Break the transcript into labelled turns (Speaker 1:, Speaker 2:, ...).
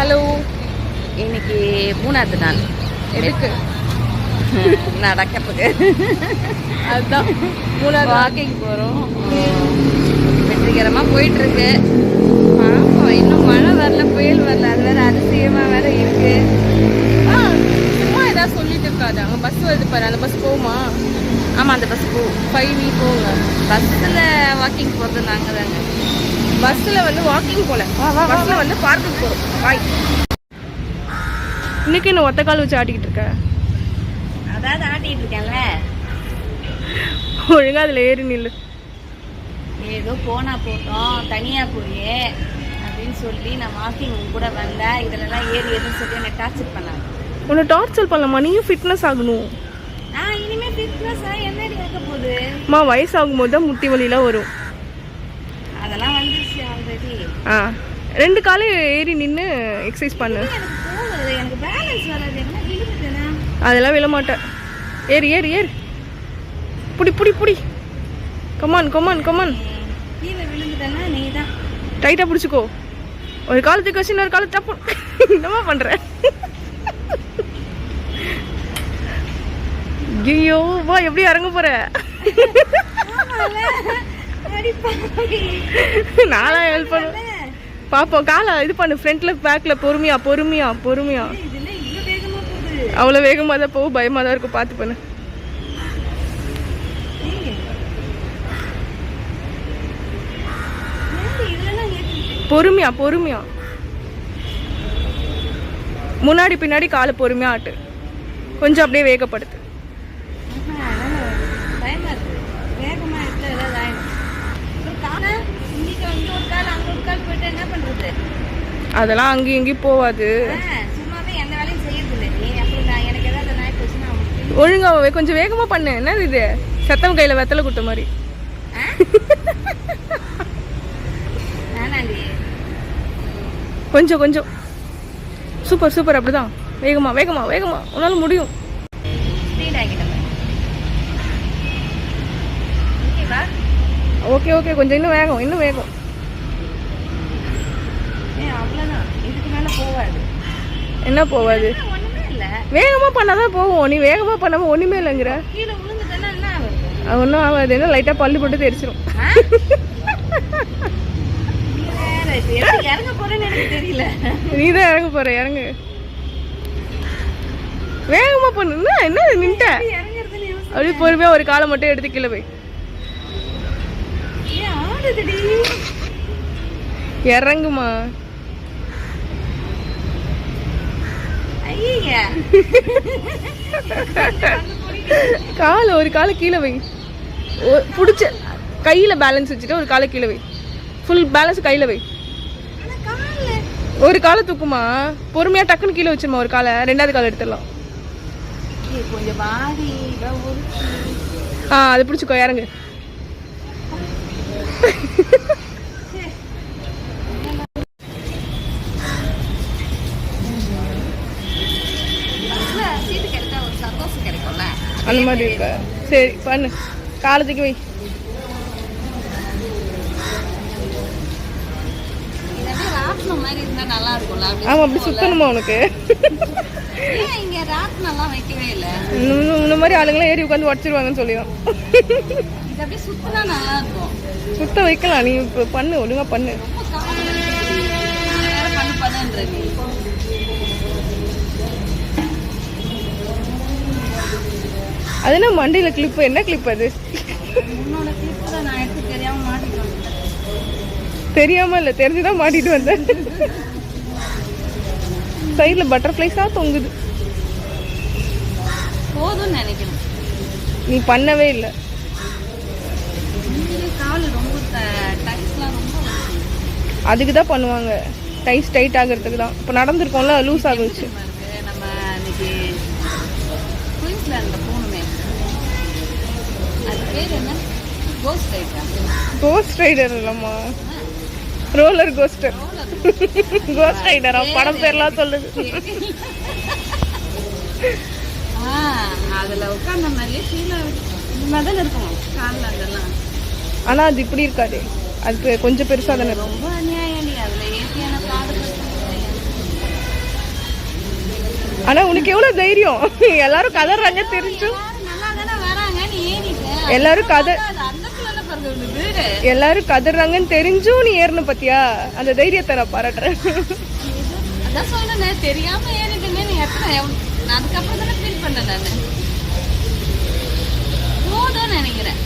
Speaker 1: Hello,
Speaker 2: இன்னைக்கு 3வது நாள்.
Speaker 1: எதுக்கு?
Speaker 2: நடக்கிறதுக்கு.
Speaker 1: அதுதான் 3வது
Speaker 2: வாக்கிங் போகிறோம். வெற்றிகரமாக போயிட்டுருக்கு. பார்ப்போம், இன்னும் மழை வரல, புயல் வரல, அது வேறு அதிசயமாக வேறு இருக்குது.
Speaker 1: சும்மா ஏதாவது சொல்லிட்டு இருக்காது. அங்கே பஸ் வருது பாரு, அந்த பஸ் போகுமா?
Speaker 2: ஆமாம், அந்த பஸ் போகும்.
Speaker 1: 5 போங்க.
Speaker 2: பஸ்ஸில் வாக்கிங் போகிறது நாங்கள் தாங்க.
Speaker 1: பஸ்ஸில் வந்து வாக்கிங் போகல, பஸ்ஸில் வந்து பார்க்குக்கு போகிறோம். பாய். இன்னைக்கு என்ன ஒத்த கால் வச்சு ஆட்டிக்கிட்டு இருக்க?
Speaker 2: அதாவது ஆட்டிகிட்டு இருக்கேன்ல,
Speaker 1: ஒழுங்கா அதில் ஏறி நில்லு.
Speaker 2: ஏதோ போனா போட்டோம், தனியாக போயே அப்படின்னு சொல்லி நான் வாக்கிங் கூட வந்தேன். இதிலலாம் ஏறி எதுவும் சொல்லி என்னை டார்ச்சர் பண்ணாங்க.
Speaker 1: உன்னை டார்ச்சர் பண்ணலாமா? நீயும் ஃபிட்னஸ் ஆகணும்.
Speaker 2: இனிமேல் ஃபிட்னஸாக என்னடி ஆக போகுது?
Speaker 1: வயசாகும் போது தான் முட்டி வலிலாம் வரும்.
Speaker 2: அதெல்லாம் வந்துருச்சு ஆல்ரெடி.
Speaker 1: 2 காலையும் ஏறி நின்று எக்ஸசைஸ் பண்ணு.
Speaker 2: எனக்கு போகுது, எனக்கு பேலன்ஸ் வராது. என்ன விழுந்துட்டேனா?
Speaker 1: அதெல்லாம் விழ மாட்டேன். ஏறு ஏறு ஏறு, புடி புடி புடி. Come on come on come on.
Speaker 2: கீழே விழுந்துட்டேன்னா நீ தான்
Speaker 1: டைட்டாக பிடிச்சிக்கோ. ஒரு காலத்துக்கு வச்சு இன்னொரு காலத்து தப்பு. என்னமா பண்ற? ஐயோ வா, எப்படி இறங்க போற? நானா ஹெல்ப் பண்ண பாப்போம். காலை இது பண்ணு, ஃப்ரண்ட்ல பேக்ல. பொறுமையா பொறுமையா பொறுமையா. அவ்வளோ வேகமாக தான் போகும், பயமாக தான் இருக்கும். பார்த்து பண்ணு. பொறுமையா பொறுமையா, முன்னாடி பின்னாடி காலை பொறுமையா ஆட்டு. கொஞ்சம் அப்படியே வேகப்படுத்து. அதெல்லாம் அங்கேயும் இங்கேயும் போவாது. ஒழுங்காவே கொஞ்சம் வேகமா பண்ணு. என்னது இது? சத்தம் கையில வெத்தலை குட்ட மாதிரி. கொஞ்சம் கொஞ்சம். Super super. அப்படிதான், வேகமா வேகமா வேகமா. உன்னால முடியும். ஓகே ஓகே, கொஞ்சம் இன்னும் வேகம், இன்னும் வேகம். என்ன போவாது? வேகமா பண்ணாதான் போகும். நீ வேகமா பண்ணாம ஒண்ணுமே இல்லைங்கிற. ஒன்றும் ஆகாது. என்ன லைட்டா பல்லு போட்டு தெரிச்சிடும். நீதான் இறங்க போற, இறங்கு. வேகமா பண்ணு. என்ன நின்ட்ட? அப்படியே பொறுமையா ஒரு காலை மட்டும் எடுத்து கீழே போய் இறங்குமா. காலை ஒரு காலை கீழே வை. பிடிச்ச கையில பேலன்ஸ் வச்சுட்டு ஒரு காலை கீழே வை. ஃபுல் பேலன்ஸ் கையில வை. ஒரு காலை தூக்குமா. பொறுமையா டக்குன்னு கீழே வச்சிருமா. ஒரு காலை, 2வது காலை எடுத்துடலாம். அது பிடிச்சிக்கோ, இறங்கு. அந்த மாதிரி இருக்க. சரி பண்ணு, காலத்துக்கு வை. ஆமா, அப்படி சுத்தணுமா உனக்கு? இந்த மாதிரி ஆளுங்களாம் ஏறி உட்காந்து உடச்சிருவாங்கன்னு சொல்லிடும். சுத்த வைக்கலாம். நீ இப்போ பண்ணு, ஒழுங்கா பண்ணு. அது என்ன மண்டையில கிளிப்பு? என்ன கிளிப் அது? தெரியாம இல்ல, தெரிஞ்சுதான் மாட்டிட்டு வந்தேன். சைட்ல பட்டர்ஃப்ளைஸா தொங்குது.
Speaker 2: போதும்னு நினைக்கிறேன்.
Speaker 1: நீ பண்ணவே இல்லை. அதுக்கு தான் பண்ணுவாங்க, டைட் ஆகிறதுக்கு தான். இப்போ நடந்திருக்கோம்ல, லூஸ் ஆகுச்சு.
Speaker 2: நம்ம இன்னைக்கு குயின்ஸ்லாண்ட்ல போகணுமே, அது பேர் என்ன? கோஸ்ட் ரைடரா? கோஸ்ட் ரைடர்
Speaker 1: இல்லம்மா, ரோலர் கோஸ்டர். கோஸ்ட் ரைடரா? படம் பேர்லாம் சொல்லுது.
Speaker 2: அதுல உட்கார்ந்த மாதிரியே ஃபீல் ஆகுது. இந்த மாதிரி தான் இருக்கும் காலில் அதெல்லாம்.
Speaker 1: ஆனால் அது இப்படி இருக்காது, அது கொஞ்சம் பெருசாக தானே.
Speaker 2: ரொம்ப அநியாயம். அதுல ஏற்றியான பாடு
Speaker 1: ஆனா உனக்கு எவ்வளவு தைரியம். எல்லாரும் கதறாங்க தெரிஞ்சும்
Speaker 2: நல்லா தானே வராங்க, நீ ஏறிட்ட.
Speaker 1: எல்லாரும்
Speaker 2: அந்த பிள்ளை பாருங்க உனக்கு.
Speaker 1: எல்லாரும் கதறாங்கன்னு தெரிஞ்சும் நீ ஏறணும் பத்தியா, அந்த தைரியத்தை நான் பாராட்டுறேன்.
Speaker 2: அதான் சொல்றேன், தெரியாம ஏறிட்டேன்னு நீ எத்தனை, நான் அதுக்கப்புறம் தானே ஃபீல் பண்ணேன். நான் போதும்னு நினைக்கிறேன்.